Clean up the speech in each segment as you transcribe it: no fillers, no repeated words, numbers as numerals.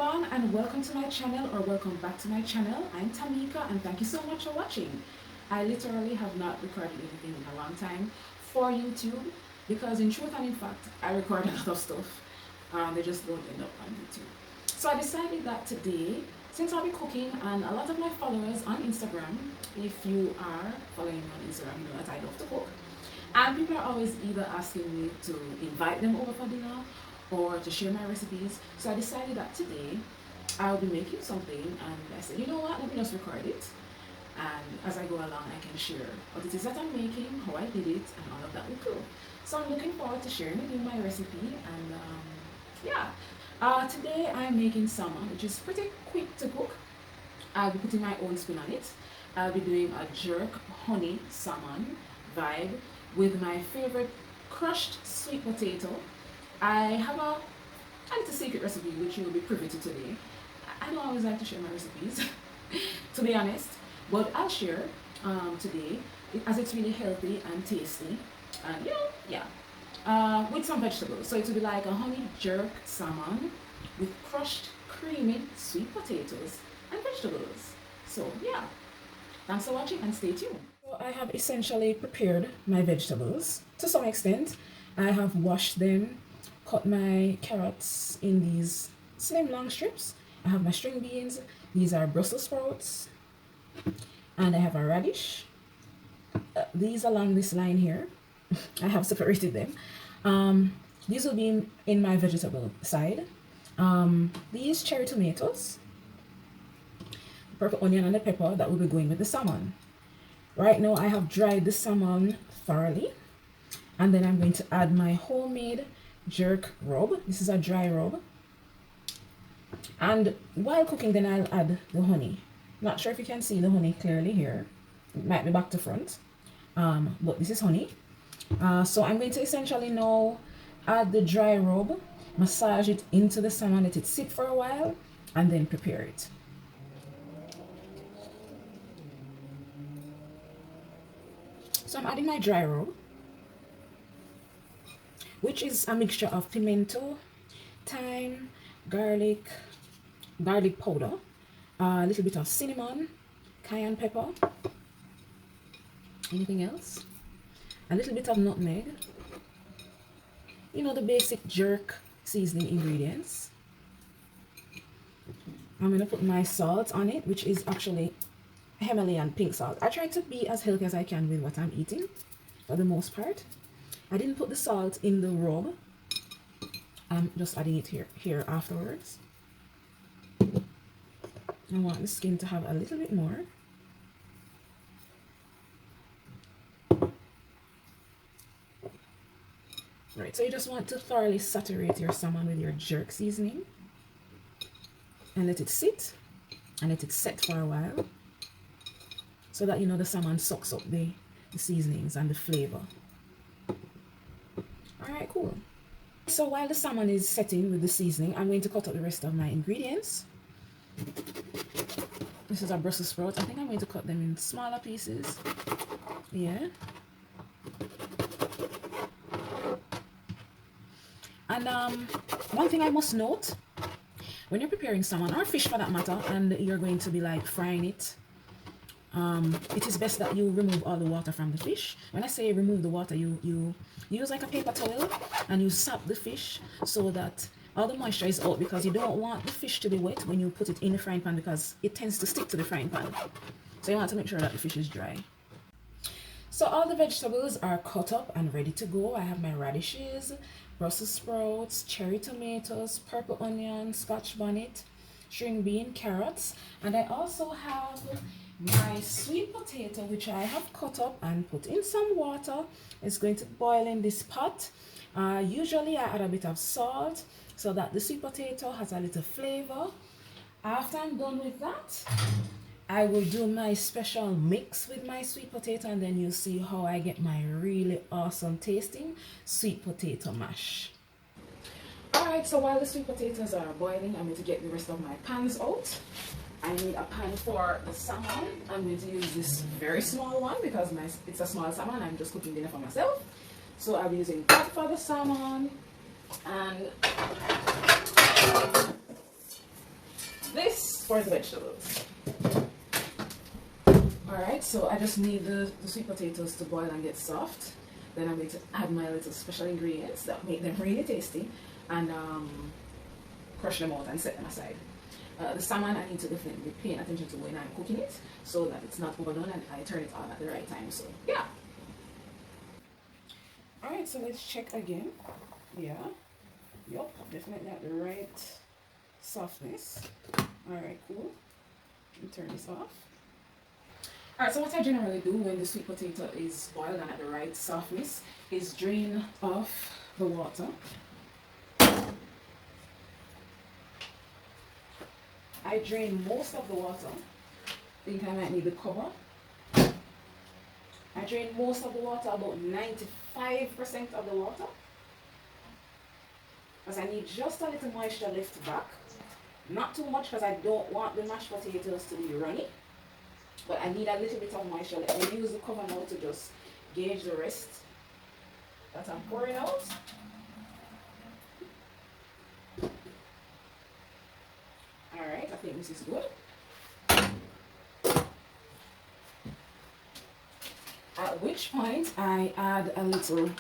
everyone, and welcome to my channel, or welcome back to my channel. I'm Tamika and thank you so much for watching. I literally have not recorded anything in a long time for YouTube because in truth and in fact I record a lot of stuff. They just don't end up on YouTube. So I decided that today, since I'll be cooking, and a lot of my followers on Instagram, if you are following me on Instagram, you know that I love to cook. And people are always either asking me to invite them over for dinner or to share my recipes. So I decided that today I'll be making something, and I said, you know what, let me just record it. And as I go along, I can share what it is that I'm making, how I did it, and all of that with you. So I'm looking forward to sharing with you my recipe. And today I'm making salmon, which is pretty quick to cook. I'll be putting my own spin on it. I'll be doing a jerk honey salmon vibe with my favorite crushed sweet potato. I have a little secret recipe which you will be privy to today. I don't always like to share my recipes, to be honest, but I'll share today as it's really healthy and tasty, and with some vegetables. So it will be like a honey jerk salmon with crushed creamy sweet potatoes and vegetables. So yeah, thanks for watching and stay tuned. So I have essentially prepared my vegetables to some extent. I have washed them, cut my carrots in these slim long strips. I have my string beans. These are Brussels sprouts. And I have a radish. These along this line here. I have separated them. These will be in my vegetable side. These cherry tomatoes, purple onion, and the pepper that will be going with the salmon. Right now I have dried the salmon thoroughly. And then I'm going to add my homemade jerk rub. This is a dry rub. And while cooking, then I'll add the honey. Not sure if you can see the honey clearly here. It might be back to front. But this is honey. So I'm going to essentially now add the dry rub, massage it into the salmon, let it sit for a while, and then prepare it. So I'm adding my dry rub, which is a mixture of pimento, thyme, garlic powder, a little bit of cinnamon, cayenne pepper, anything else, a little bit of nutmeg, you know, the basic jerk seasoning ingredients. I'm going to put my salt on it, which is actually Himalayan pink salt. I try to be as healthy as I can with what I'm eating for the most part. I didn't put the salt in the rub. I'm just adding it here afterwards. I want the skin to have a little bit more. Right, so you just want to thoroughly saturate your salmon with your jerk seasoning and let it sit and let it set for a while so that, you know, the salmon soaks up the seasonings and the flavor. Alright, cool. So while the salmon is setting with the seasoning, I'm going to cut up the rest of my ingredients. This is a Brussels sprout. I think I'm going to cut them in smaller pieces. Yeah. And one thing I must note, when you're preparing salmon, or fish for that matter, and you're going to be like frying it, it is best that you remove all the water from the fish. When I say remove the water, you use like a paper towel and you sap the fish so that all the moisture is out, because you don't want the fish to be wet when you put it in the frying pan, because it tends to stick to the frying pan. So you want to make sure that the fish is dry. So all the vegetables are cut up and ready to go. I have my radishes, Brussels sprouts, cherry tomatoes, purple onion, scotch bonnet, string bean, carrots, and I also have my sweet potato, which I have cut up and put in some water. It's going to boil in this pot. Usually I add a bit of salt so that the sweet potato has a little flavor. After I'm done with that, I will do my special mix with my sweet potato, and then you'll see how I get my really awesome tasting sweet potato mash. Alright, so while the sweet potatoes are boiling, I'm going to get the rest of my pans out. I need a pan for the salmon. I'm going to use this very small one because it's a small salmon. I'm just cooking dinner for myself. So I'll be using that for the salmon. And this for the vegetables. Alright, so I just need the sweet potatoes to boil and get soft. Then I'm going to add my little special ingredients that make them really tasty and crush them out and set them aside. The salmon, I need to definitely be paying attention to when I'm cooking it so that it's not overdone and I turn it on at the right time. So yeah. Alright, so let's check again. Yeah. Yup, definitely at the right softness. Alright, cool. Let me turn this off. Alright, so what I generally do when the sweet potato is boiled and at the right softness is drain off the water. I drain most of the water. I think I might need the cover. I drain most of the water, about 95% of the water. Because I need just a little moisture left back. Not too much because I don't want the mashed potatoes to be runny. But I need a little bit of moisture. Let me use the cover now to just gauge the rest that I'm pouring out. Alright, I think this is good. At which point I add a little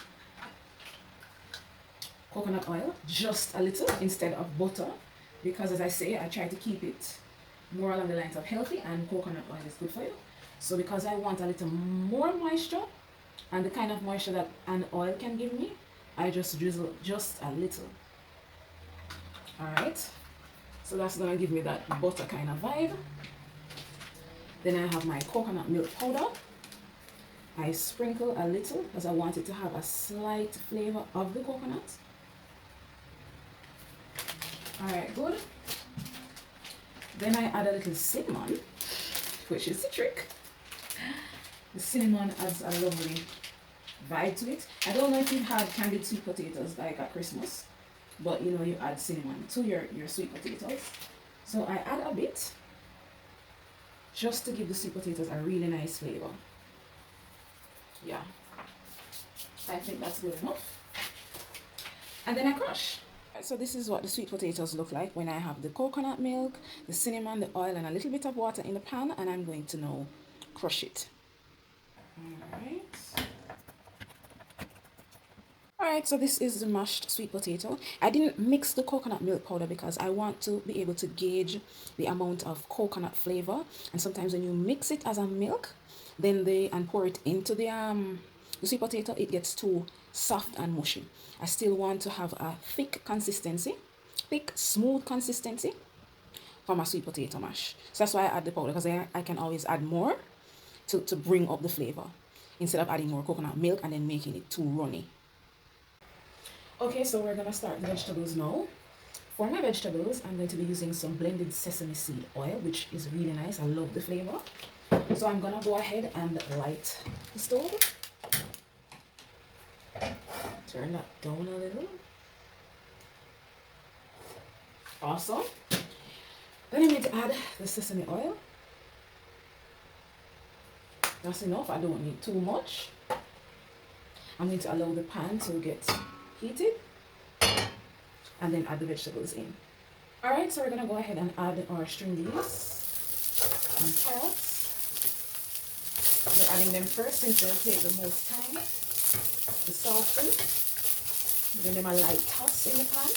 coconut oil, just a little instead of butter, because as I say, I try to keep it more along the lines of healthy, and coconut oil is good for you. So because I want a little more moisture and the kind of moisture that an oil can give me, I just drizzle just a little. Alright, so that's gonna give me that butter kind of vibe. Then I have my coconut milk powder. I sprinkle a little because I want it to have a slight flavor of the coconut. Alright, good. Then I add a little cinnamon, which is the trick. The cinnamon adds a lovely vibe to it. I don't know if you've had candied sweet potatoes like at Christmas, but you know you add cinnamon to your sweet potatoes. So I add a bit just to give the sweet potatoes a really nice flavor. Yeah, I think that's good enough. And then I crush. So this is what the sweet potatoes look like when I have the coconut milk, the cinnamon, the oil, and a little bit of water in the pan, and I'm going to now crush it. Alright, so this is the mashed sweet potato. I didn't mix the coconut milk powder because I want to be able to gauge the amount of coconut flavor. And sometimes when you mix it as a milk, then and pour it into the sweet potato, it gets too soft and mushy. I still want to have a thick consistency, thick, smooth consistency for my sweet potato mash. So that's why I add the powder, because I can always add more to bring up the flavor instead of adding more coconut milk and then making it too runny. Okay, so we're gonna start the vegetables now. For my vegetables, I'm going to be using some blended sesame seed oil, which is really nice. I love the flavor. So I'm gonna go ahead and light the stove. Turn that down a little. Awesome. Then I'm going to add the sesame oil. That's enough. I don't need too much. I'm going to allow the pan to get heated and then add the vegetables in. Alright, so we're going to go ahead and add our string beans and carrots. We're adding them first since they'll take the most time to soften. Give them a light toss in the pan.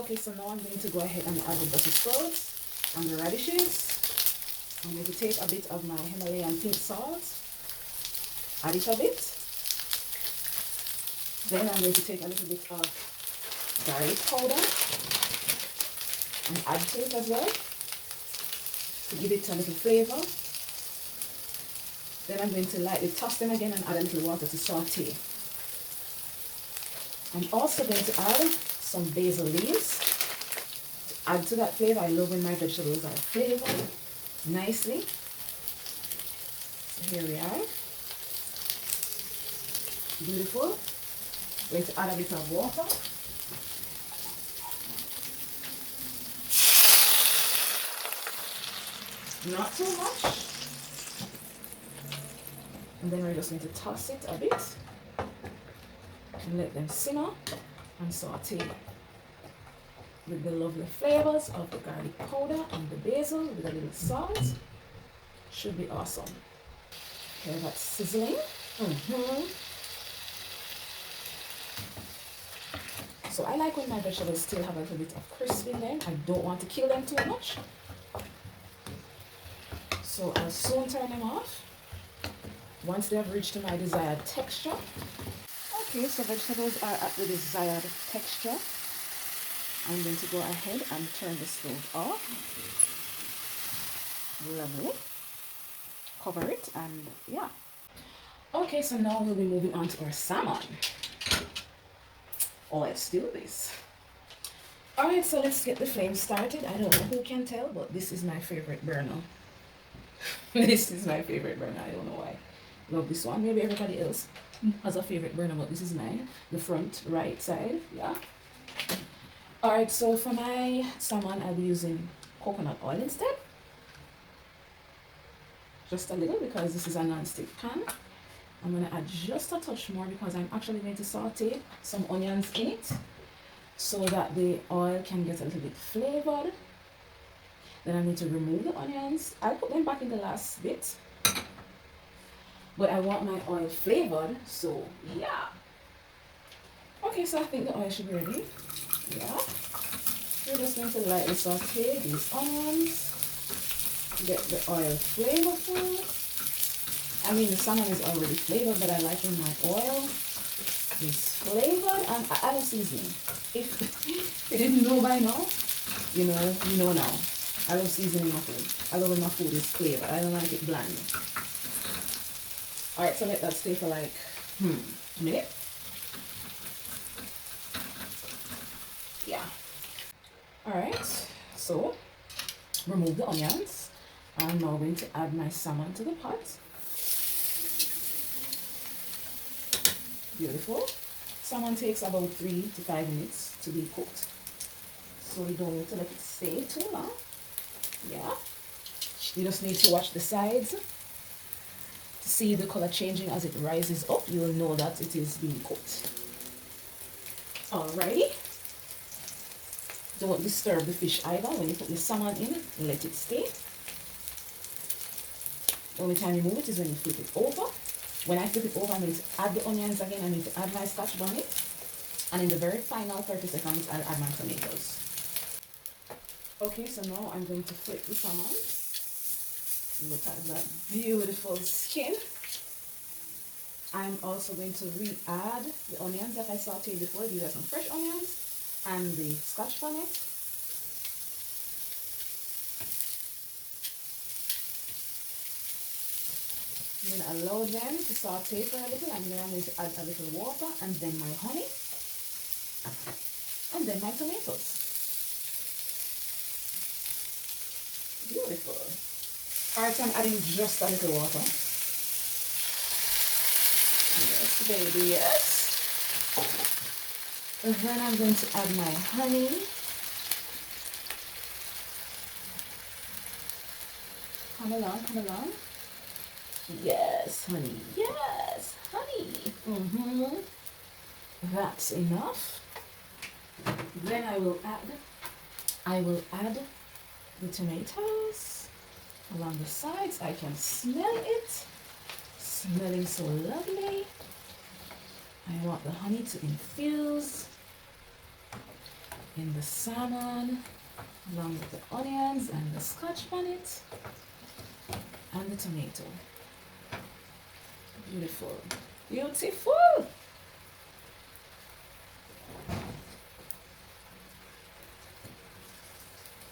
Okay, so now I'm going to go ahead and add the Brussels sprouts and the radishes. I'm going to take a bit of my Himalayan pink salt, add it a bit. Then I'm going to take a little bit of garlic powder and add to it as well to give it a little flavor. Then I'm going to lightly toss them again and add a little water to saute. I'm also going to add some basil leaves to add to that flavor. I love when my vegetables are flavored nicely. So here we are. Beautiful. I'm going to add a bit of water. Not too much. And then we're just going to toss it a bit and let them simmer and saute. with the lovely flavors of the garlic powder and the basil with a little salt. Should be awesome. Hear that sizzling? So I like when my vegetables still have a little bit of crisp in them. I don't want to kill them too much. So I'll soon turn them off once they have reached my desired texture. Okay, so vegetables are at the desired texture. I'm going to go ahead and turn the stove off. Lovely. Cover it and yeah. Okay, so now we'll be moving on to our salmon. Let's do this. Alright, so let's get the flame started. I don't know who can tell, but this is my favorite burner. This is my favorite burner. I don't know why. Love this one. Maybe everybody else has a favorite burner, but this is mine. The front right side. Yeah. Alright, so for my salmon, I'll be using coconut oil instead. Just a little because this is a non-stick pan. I'm going to add just a touch more because I'm actually going to saute some onions in it so that the oil can get a little bit flavored. Then I need to remove the onions. I'll put them back in the last bit. But I want my oil flavored, so yeah. Okay, so I think the oil should be ready. Yeah. We're just going to lightly saute these onions. Get the oil flavorful. I mean, the salmon is already flavored, but I like when my oil is flavored and I add a seasoning. If you didn't know by now, you know now. I love seasoning my food. I love when my food is flavored. I don't like it bland. Alright, so let that stay for like a minute. Yeah. Alright, so remove the onions. I'm now going to add my salmon to the pot. Beautiful. Salmon takes about 3 to 5 minutes to be cooked. So you don't need to let it stay too long. Yeah. You just need to watch the sides to see the color changing as it rises up. You will know that it is being cooked. Alrighty. Don't disturb the fish either. When you put the salmon in, let it stay. The only time you move it is when you flip it over. When I flip it over, I'm going to add the onions again. I need to add my scotch bonnet. And in the very final 30 seconds, I'll add my tomatoes. Okay, so now I'm going to flip the salmon. Look at that beautiful skin. I'm also going to re-add the onions that I sauteed before. These are some fresh onions and the scotch bonnet. I'm going to allow them to saute for a little, and then I'm going to add a little water and then my honey and then my tomatoes. Beautiful. Alright, so I'm adding just a little water. Yes, baby, yes. And then I'm going to add my honey. Come along, come along. Yes, honey. Yes, honey. That's enough. Then I will add the tomatoes along the sides. I can smell it. Smelling so lovely. I want the honey to infuse in the salmon along with the onions and the scotch bonnet and the tomato. Beautiful. Beautiful.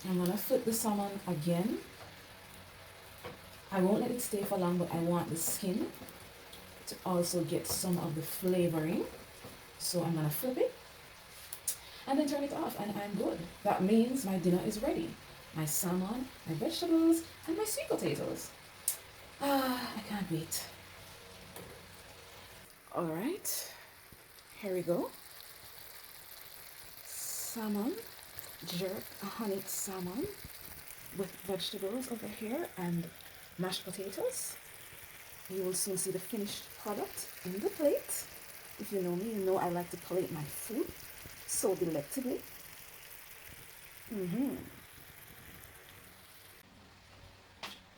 I'm going to flip the salmon again. I won't let it stay for long, but I want the skin to also get some of the flavoring. So I'm going to flip it and then turn it off, and I'm good. That means my dinner is ready. My salmon, my vegetables, and my sweet potatoes. I can't wait. Alright, here we go. Salmon, jerk, honey salmon with vegetables over here and mashed potatoes. You will soon see the finished product in the plate. If you know me, you know I like to plate my food so delectably.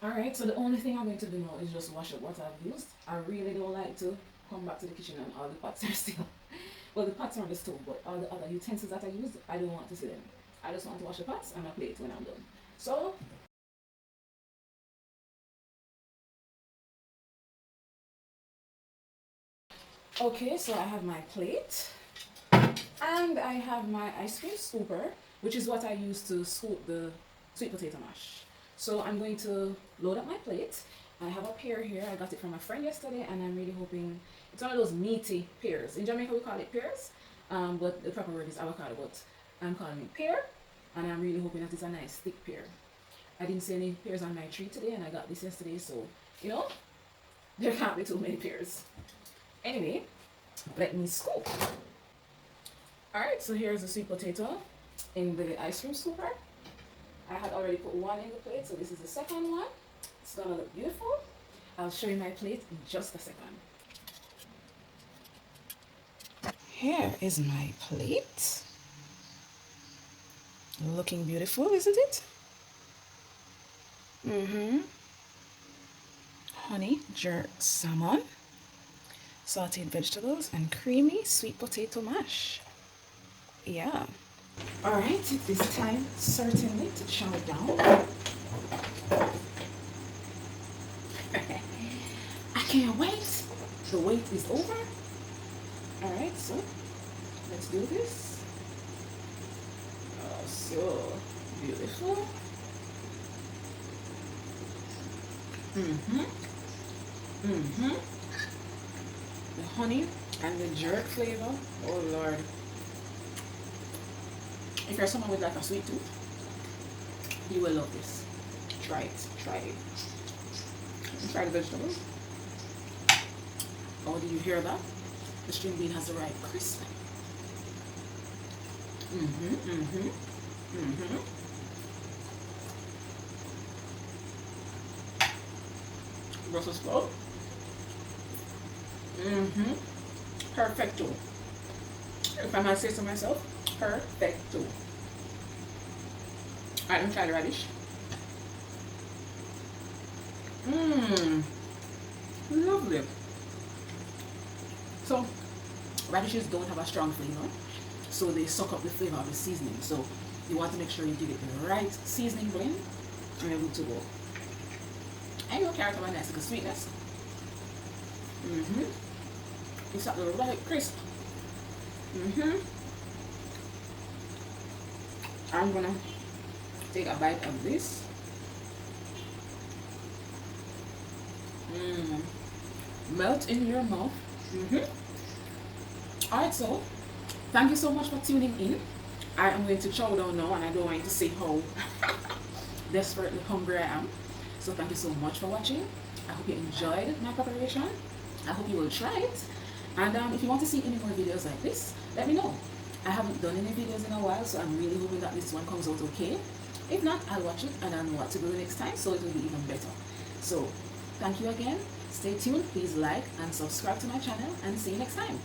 Alright, so the only thing I'm going to do now is just wash up what I've used. I really don't like to come back to the kitchen and all the pots are still, well, the pots are on the stove, but all the other utensils that I used, I don't want to see them. I just want to wash the pots and my plate when I'm done. So, okay, so I have my plate and I have my ice cream scooper, which is what I use to scoop the sweet potato mash. So I'm going to load up my plate. I have a pear here. I got it from a friend yesterday, and I'm really hoping it's one of those meaty pears. In Jamaica, we call it pears, but the proper word is avocado. But I'm calling it pear, and I'm really hoping that it's a nice thick pear. I didn't see any pears on my tree today, and I got this yesterday, so you know there can't be too many pears. Anyway, let me scoop. All right, so here's the sweet potato in the ice cream scooper. I had already put one in the plate, so this is the second one. It's gonna look beautiful. I'll show you my plate in just a second. Here is my plate. Looking beautiful, isn't it? Honey jerk salmon, sauteed vegetables, and creamy sweet potato mash. Yeah. Alright, it is time certainly to chow it down. I can't wait. The wait is over. Alright, so let's do this. Oh, so beautiful. The honey and the jerk flavor. Oh Lord. If you're someone with like a sweet tooth, you will love this. Try it. Try it. Try the vegetables. Oh, do you hear that? The string bean has the right crisp. Brussels sprout. Perfecto. If I might say so myself, perfecto. Alright, let me try the radish. Lovely. So, radishes don't have a strong flavor, so they suck up the flavor of the seasoning. So, you want to make sure you give it the right seasoning blend, and you're good to go. And your carrot have a nice little sweetness. It's at the right crisp. I'm gonna take a bite of this. Melt in your mouth. Alright, so thank you so much for tuning in. I am going to chow down now, and I don't want you to see how desperately hungry I am. So thank you so much for watching. I hope you enjoyed my preparation. I hope you will try it. And if you want to see any more videos like this, let me know. I haven't done any videos in a while, so I'm really hoping that this one comes out okay. If not, I'll watch it and I'll know what to do next time, so it will be even better. So thank you again. Stay tuned. Please like and subscribe to my channel, and see you next time.